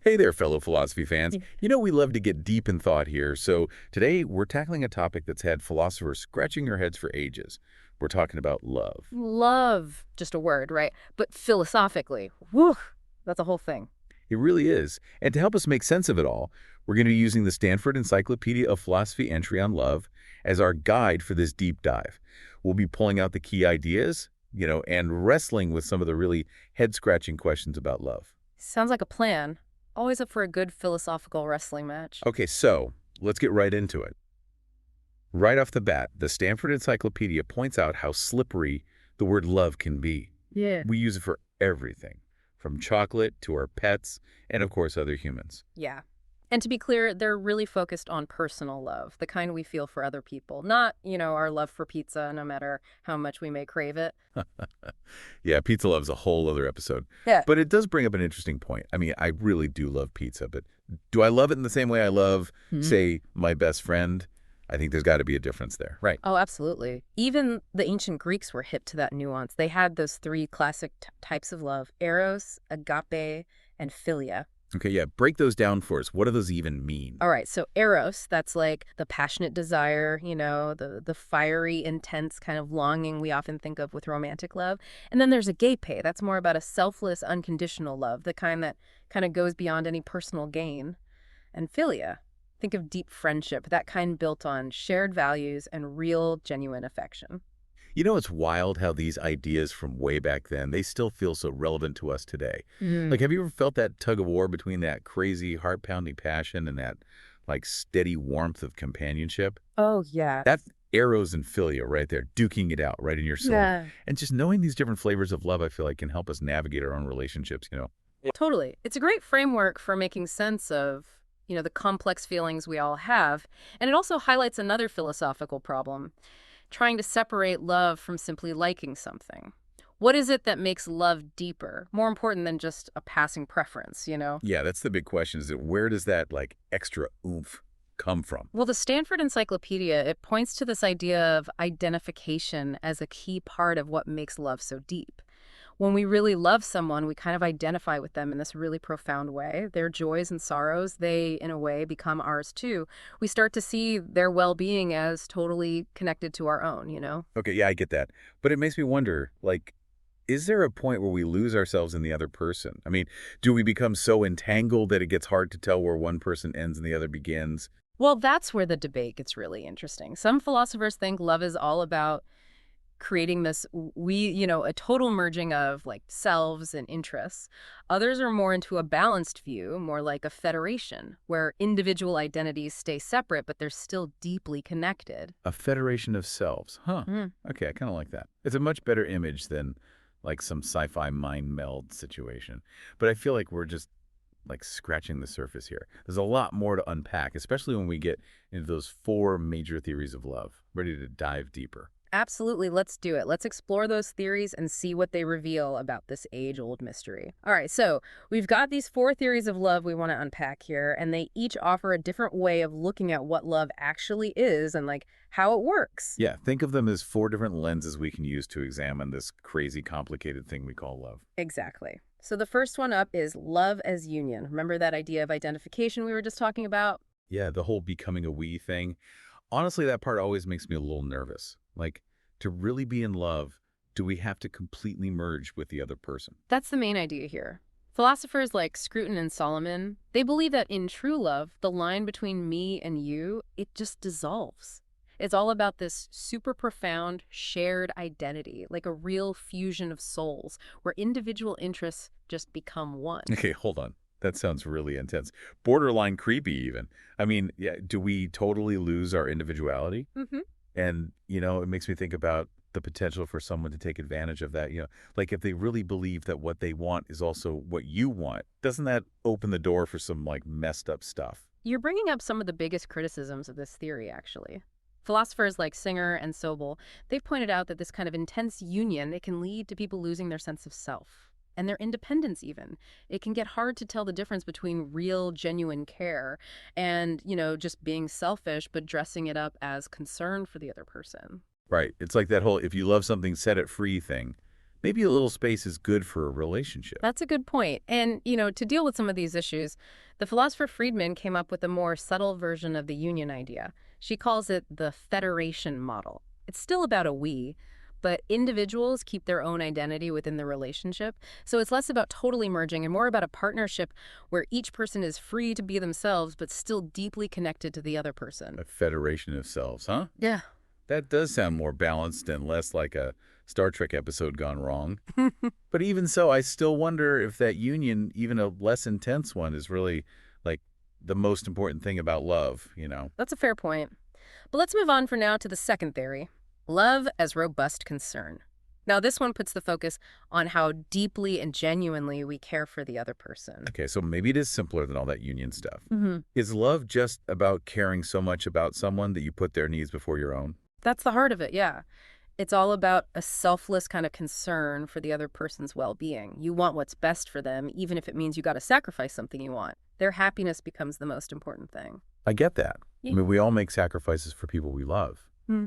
Hey there, fellow philosophy fans. We love to get deep in thought here, so today we're tackling a topic that's had philosophers scratching their heads for ages. We're talking about love. Love, just a word, right? But philosophically, whew, that's a whole thing. It really is. And to help us make sense of it all, we're going to be using the Stanford Encyclopedia of Philosophy entry on love as our guide for this deep dive. We'll be pulling out the key ideas, and wrestling with some of the really head-scratching questions about love. Sounds like a plan. Always up for a good philosophical wrestling match. Okay, so let's get right into it. Right off the bat, the Stanford Encyclopedia points out how slippery the word love can be. Yeah. We use it for everything, from chocolate to our pets, and of course other humans. Yeah. And to be clear, they're really focused on personal love, the kind we feel for other people, not, our love for pizza, no matter how much we may crave it. Yeah, pizza love's a whole other episode. Yeah. But it does bring up an interesting point. I mean, I really do love pizza, but do I love it in the same way I love, say, my best friend? I think there's got to be a difference there. Right. Oh, absolutely. Even the ancient Greeks were hip to that nuance. They had those three classic types of love: eros, agape, and philia. Okay, yeah, break those down for us. What do those even mean? All right, so eros, that's like the passionate desire, the fiery, intense kind of longing we often think of with romantic love. And then there's agape, that's more about a selfless, unconditional love, the kind that kind of goes beyond any personal gain. And philia, think of deep friendship, that kind built on shared values and real, genuine affection. It's wild how these ideas from way back then, they still feel so relevant to us today. Like, have you ever felt that tug of war between that crazy, heart-pounding passion and that, like, steady warmth of companionship? Oh, yeah. That's eros and philia right there, duking it out right in your soul. Yeah. And just knowing these different flavors of love, I feel like, can help us navigate our own relationships. Totally. It's a great framework for making sense of, the complex feelings we all have. And it also highlights another philosophical problem: trying to separate love from simply liking something. What is it that makes love deeper, more important than just a passing preference? Yeah, that's the big question, is that where does that, like, extra oomph come from? Well, the Stanford Encyclopedia, it points to this idea of identification as a key part of what makes love so deep. When we really love someone, we kind of identify with them in this really profound way. Their joys and sorrows, they, in a way, become ours too. We start to see their well-being as totally connected to our own? Okay, yeah, I get that. But it makes me wonder, like, is there a point where we lose ourselves in the other person? I mean, do we become so entangled that it gets hard to tell where one person ends and the other begins? Well, that's where the debate gets really interesting. Some philosophers think love is all about creating this a total merging of like selves and interests. Others are more into a balanced view, more like a federation, where individual identities stay separate, but they're still deeply connected. A federation of selves. Huh. Mm. Okay, I kind of like that. It's a much better image than like some sci-fi mind meld situation. But I feel like we're just like scratching the surface here. There's a lot more to unpack, especially when we get into those four major theories of love, ready to dive deeper. Absolutely, let's do it. Let's explore those theories and see what they reveal about this age-old mystery. All right, so we've got these four theories of love we want to unpack here, and they each offer a different way of looking at what love actually is and like how it works. Yeah, think of them as four different lenses we can use to examine this crazy, complicated thing we call love. Exactly. So the first one up is love as union. Remember that idea of identification we were just talking about? Yeah, the whole becoming a we thing. Honestly, that part always makes me a little nervous. Like, to really be in love, do we have to completely merge with the other person? That's the main idea here. Philosophers like Scruton and Solomon, they believe that in true love, the line between me and you, it just dissolves. It's all about this super profound shared identity, like a real fusion of souls, where individual interests just become one. Okay, hold on. That sounds really intense. Borderline creepy, even. I mean, yeah, do we totally lose our individuality? Hmm. And, it makes me think about the potential for someone to take advantage of that. Like if they really believe that what they want is also what you want, doesn't that open the door for some like messed up stuff? You're bringing up some of the biggest criticisms of this theory, actually. Philosophers like Singer and Sobel, they've pointed out that this kind of intense union, it can lead to people losing their sense of self and their independence even. It can get hard to tell the difference between real, genuine care and, just being selfish, but dressing it up as concern for the other person. Right. It's like that whole if you love something, set it free thing. maybe a little space is good for a relationship. That's a good point. And, to deal with some of these issues, the philosopher Friedman came up with a more subtle version of the union idea. She calls it the federation model. It's still about a we, but individuals keep their own identity within the relationship. So it's less about totally merging and more about a partnership where each person is free to be themselves, but still deeply connected to the other person. A federation of selves, huh? Yeah. That does sound more balanced and less like a Star Trek episode gone wrong. But even so, I still wonder if that union, even a less intense one, is really like the most important thing about love. That's a fair point. But let's move on for now to the second theory, love as robust concern. Now, this one puts the focus on how deeply and genuinely we care for the other person. Okay, so maybe it is simpler than all that union stuff. hmm Is love just about caring so much about someone that you put their needs before your own? That's the heart of it, yeah. It's all about a selfless kind of concern for the other person's well-being. You want what's best for them, even if it means you got to sacrifice something you want. Their happiness becomes the most important thing. I get that. Yeah. I mean, we all make sacrifices for people we love. Hmm.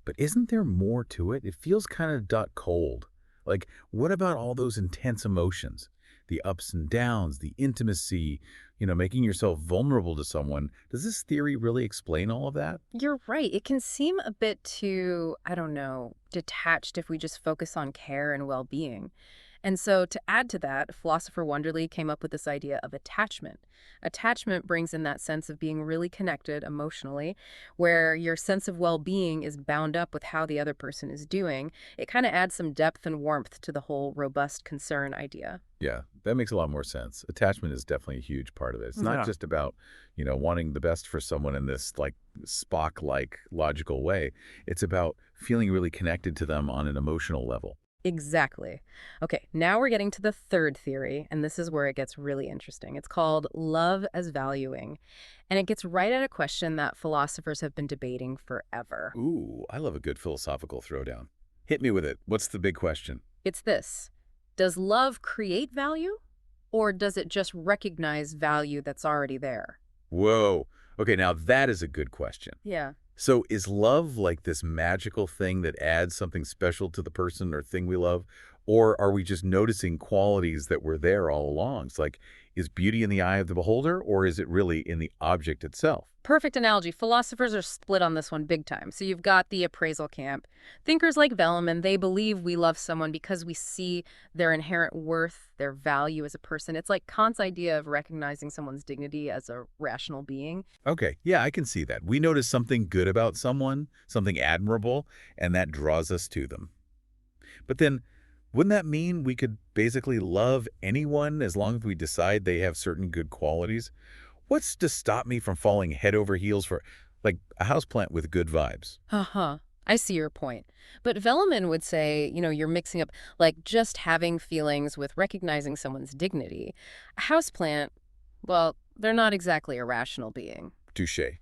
But isn't there more to it? It feels kind of cold. Like, what about all those intense emotions? The ups and downs, the intimacy, making yourself vulnerable to someone. Does this theory really explain all of that? You're right. It can seem a bit too, I don't know, detached if we just focus on care and well-being. And so to add to that, philosopher Wonderly came up with this idea of attachment. Attachment brings in that sense of being really connected emotionally, where your sense of well-being is bound up with how the other person is doing. It kind of adds some depth and warmth to the whole robust concern idea. Yeah, that makes a lot more sense. Attachment is definitely a huge part of it. It's not Yeah. just about, wanting the best for someone in this like Spock-like logical way. It's about feeling really connected to them on an emotional level. Exactly. Okay, now we're getting to the third theory, and this is where it gets really interesting. It's called love as valuing, and it gets right at a question that philosophers have been debating forever. Ooh, I love a good philosophical throwdown. Hit me with it. What's the big question? It's this. Does love create value, or does it just recognize value that's already there? Whoa. Okay, now that is a good question. Yeah. So is love like this magical thing that adds something special to the person or thing we love? Or are we just noticing qualities that were there all along? It's like, is beauty in the eye of the beholder, or is it really in the object itself? Perfect analogy. Philosophers are split on this one big time. So you've got the appraisal camp. Thinkers like Velleman, they believe we love someone because we see their inherent worth, their value as a person. It's like Kant's idea of recognizing someone's dignity as a rational being. Okay, yeah, I can see that. We notice something good about someone, something admirable, and that draws us to them. But then, wouldn't that mean we could basically love anyone as long as we decide they have certain good qualities? What's to stop me from falling head over heels for, like, a houseplant with good vibes? Uh-huh. I see your point. But Velleman would say, you're mixing up like just having feelings with recognizing someone's dignity. A houseplant, well, they're not exactly a rational being. Touché.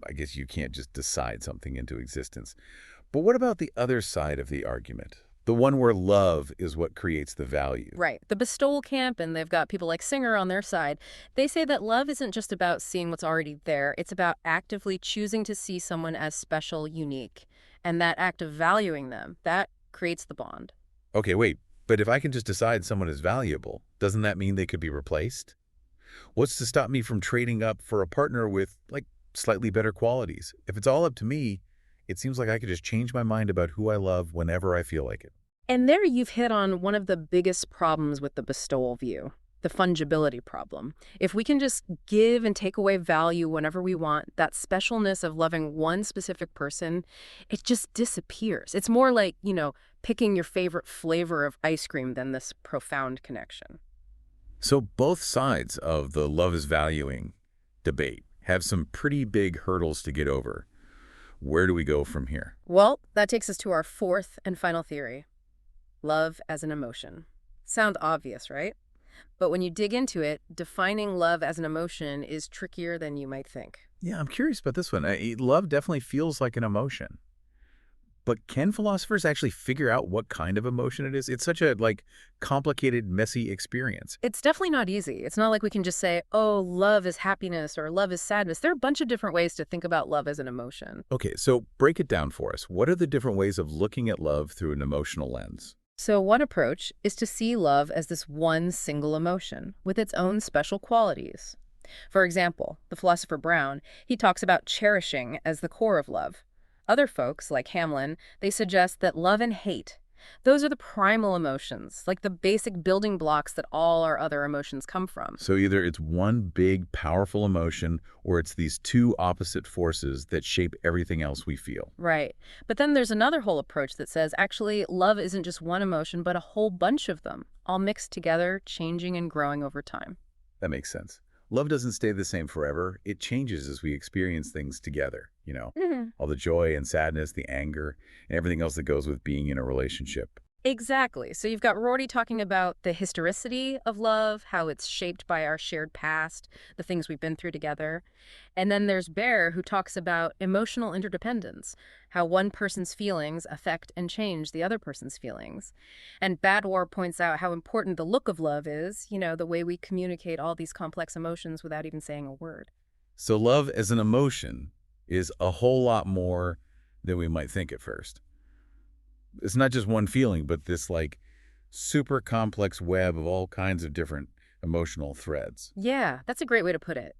I guess you can't just decide something into existence. But what about the other side of the argument? The one where love is what creates the value. Right. The bestowal camp, and they've got people like Singer on their side. They say that love isn't just about seeing what's already there. It's about actively choosing to see someone as special, unique. And that act of valuing them, that creates the bond. Okay, wait. But if I can just decide someone is valuable, doesn't that mean they could be replaced? What's to stop me from trading up for a partner with, like, slightly better qualities? If it's all up to me, it seems like I could just change my mind about who I love whenever I feel like it. And there you've hit on one of the biggest problems with the bestowal view, the fungibility problem. If we can just give and take away value whenever we want, that specialness of loving one specific person, it just disappears. It's more like, picking your favorite flavor of ice cream than this profound connection. So both sides of the love is valuing debate have some pretty big hurdles to get over. Where do we go from here? Well, that takes us to our fourth and final theory, love as an emotion. Sound obvious, right? But when you dig into it, defining love as an emotion is trickier than you might think. Yeah, I'm curious about this one. Love definitely feels like an emotion. But can philosophers actually figure out what kind of emotion it is? It's such a, complicated, messy experience. It's definitely not easy. It's not like we can just say, oh, love is happiness or love is sadness. There are a bunch of different ways to think about love as an emotion. Okay, so break it down for us. What are the different ways of looking at love through an emotional lens? So one approach is to see love as this one single emotion with its own special qualities. For example, the philosopher Brown, he talks about cherishing as the core of love. Other folks, like Hamlin, they suggest that love and hate, those are the primal emotions, like the basic building blocks that all our other emotions come from. So either it's one big, powerful emotion, or it's these two opposite forces that shape everything else we feel. Right. But then there's another whole approach that says actually love isn't just one emotion, but a whole bunch of them, all mixed together, changing and growing over time. That makes sense. Love doesn't stay the same forever. It changes as we experience things together, Hmm. all the joy and sadness, the anger, and everything else that goes with being in a relationship. Exactly. So you've got Rorty talking about the historicity of love, how it's shaped by our shared past, the things we've been through together. And then there's Bear, who talks about emotional interdependence, how one person's feelings affect and change the other person's feelings. And Badwar points out how important the look of love is, the way we communicate all these complex emotions without even saying a word. So love as an emotion is a whole lot more than we might think at first. It's not just one feeling, but this like super complex web of all kinds of different emotional threads. Yeah, that's a great way to put it.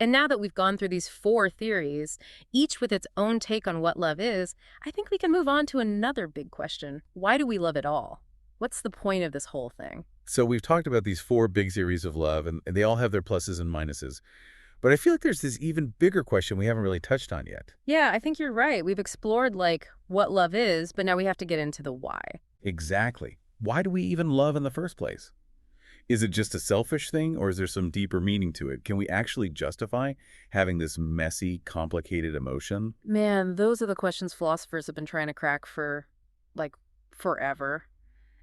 And now that we've gone through these four theories, each with its own take on what love is, I think we can move on to another big question. Why do we love at all? What's the point of this whole thing? So we've talked about these four big series of love, and they all have their pluses and minuses. But I feel like there's this even bigger question we haven't really touched on yet. Yeah, I think you're right. We've explored what love is, but now we have to get into the why. Exactly. Why do we even love in the first place? Is it just a selfish thing, or is there some deeper meaning to it? Can we actually justify having this messy, complicated emotion? Man, those are the questions philosophers have been trying to crack for like forever.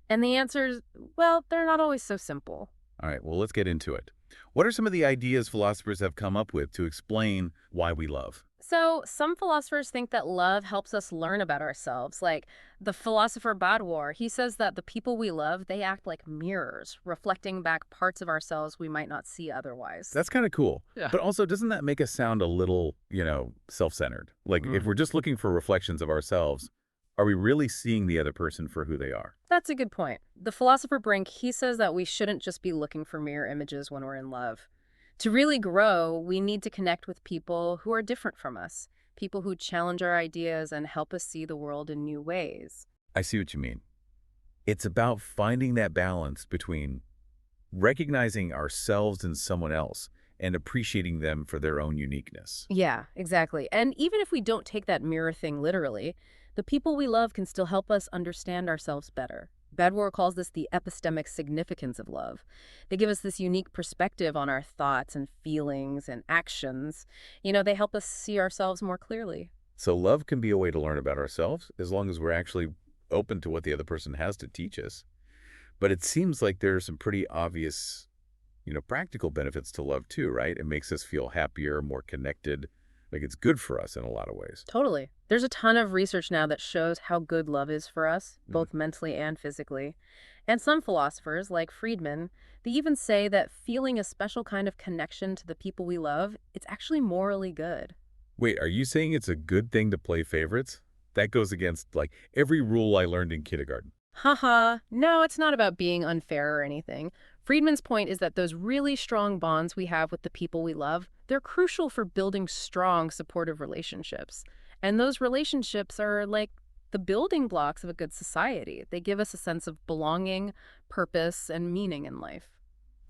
And the answers, well, they're not always so simple. All right, well, let's get into it. What are some of the ideas philosophers have come up with to explain why we love? So, some philosophers think that love helps us learn about ourselves. Like the philosopher Badwar, he says that the people we love, they act like mirrors, reflecting back parts of ourselves we might not see otherwise. That's kind of cool. Yeah. But also, doesn't that make us sound a little, self-centered? Like, if Mm. we're just looking for reflections of ourselves, are we really seeing the other person for who they are? That's a good point. The philosopher Brink, he says that we shouldn't just be looking for mirror images when we're in love. To really grow, we need to connect with people who are different from us, people who challenge our ideas and help us see the world in new ways. I see what you mean. It's about finding that balance between recognizing ourselves in someone else and appreciating them for their own uniqueness. Yeah, exactly. And even if we don't take that mirror thing literally, the people we love can still help us understand ourselves better. Bedwar calls this the epistemic significance of love. They give us this unique perspective on our thoughts and feelings and actions. They help us see ourselves more clearly. So love can be a way to learn about ourselves as long as we're actually open to what the other person has to teach us. But it seems like there are some pretty obvious, practical benefits to love too, right? It makes us feel happier, more connected. Like it's good for us in a lot of ways. Totally. There's a ton of research now that shows how good love is for us, Mm. both mentally and physically. And some philosophers, like Friedman, they even say that feeling a special kind of connection to the people we love, it's actually morally good. Wait, are you saying it's a good thing to play favorites? That goes against like every rule I learned in kindergarten. Haha, no, it's not about being unfair or anything. Friedman's point is that those really strong bonds we have with the people we love, they're crucial for building strong, supportive relationships. And those relationships are like the building blocks of a good society. They give us a sense of belonging, purpose, and meaning in life.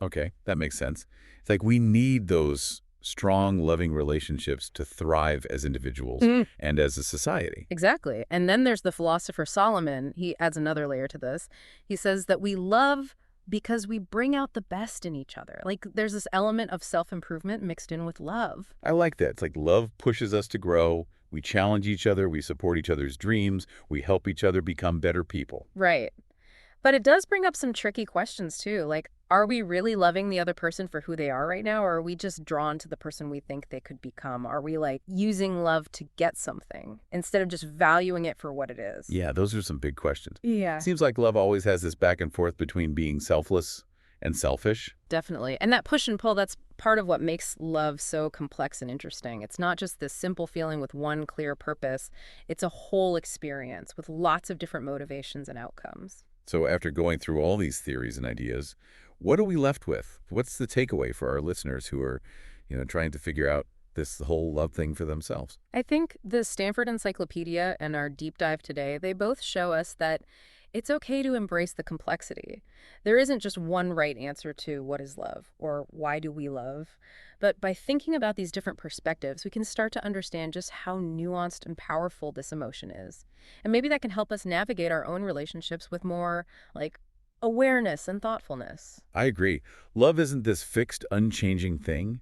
Okay, that makes sense. It's like we need those strong, loving relationships to thrive as individuals and as a society. Exactly. And then there's the philosopher Solomon. He adds another layer to this. He says that we love because we bring out the best in each other. Like there's this element of self-improvement mixed in with love. I like that. It's like love pushes us to grow. We challenge each other. We support each other's dreams. We help each other become better people. Right. But it does bring up some tricky questions too. Like, are we really loving the other person for who they are right now? Or are we just drawn to the person we think they could become? Are we using love to get something instead of just valuing it for what it is? Yeah, those are some big questions. Yeah. Seems like love always has this back and forth between being selfless and selfish. Definitely. And that push and pull, that's part of what makes love so complex and interesting. It's not just this simple feeling with one clear purpose. It's a whole experience with lots of different motivations and outcomes. So after going through all these theories and ideas, what are we left with? What's the takeaway for our listeners who are, trying to figure out this whole love thing for themselves? I think the Stanford Encyclopedia and our deep dive today, they both show us that it's okay to embrace the complexity. There isn't just one right answer to what is love or why do we love. But by thinking about these different perspectives, we can start to understand just how nuanced and powerful this emotion is. And maybe that can help us navigate our own relationships with more, like, awareness and thoughtfulness. I agree. Love isn't this fixed, unchanging thing.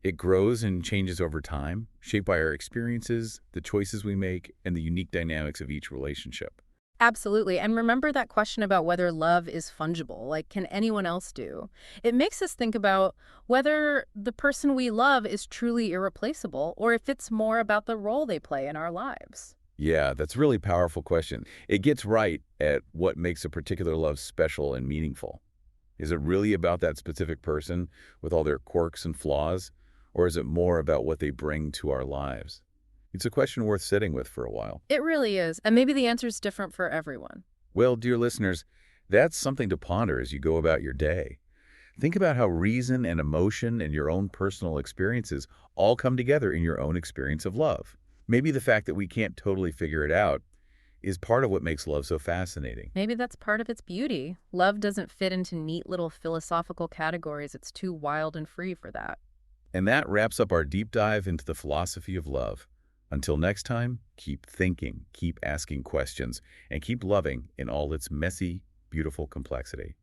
It grows and changes over time, shaped by our experiences, the choices we make, and the unique dynamics of each relationship. Absolutely. And remember that question about whether love is fungible, like can anyone else do? It makes us think about whether the person we love is truly irreplaceable or if it's more about the role they play in our lives. Yeah, that's a really powerful question. It gets right at what makes a particular love special and meaningful. Is it really about that specific person with all their quirks and flaws, or is it more about what they bring to our lives? It's a question worth sitting with for a while. It really is. And maybe the answer is different for everyone. Well, dear listeners, that's something to ponder as you go about your day. Think about how reason and emotion and your own personal experiences all come together in your own experience of love. Maybe the fact that we can't totally figure it out is part of what makes love so fascinating. Maybe that's part of its beauty. Love doesn't fit into neat little philosophical categories. It's too wild and free for that. And that wraps up our deep dive into the philosophy of love. Until next time, keep thinking, keep asking questions, and keep loving in all its messy, beautiful complexity.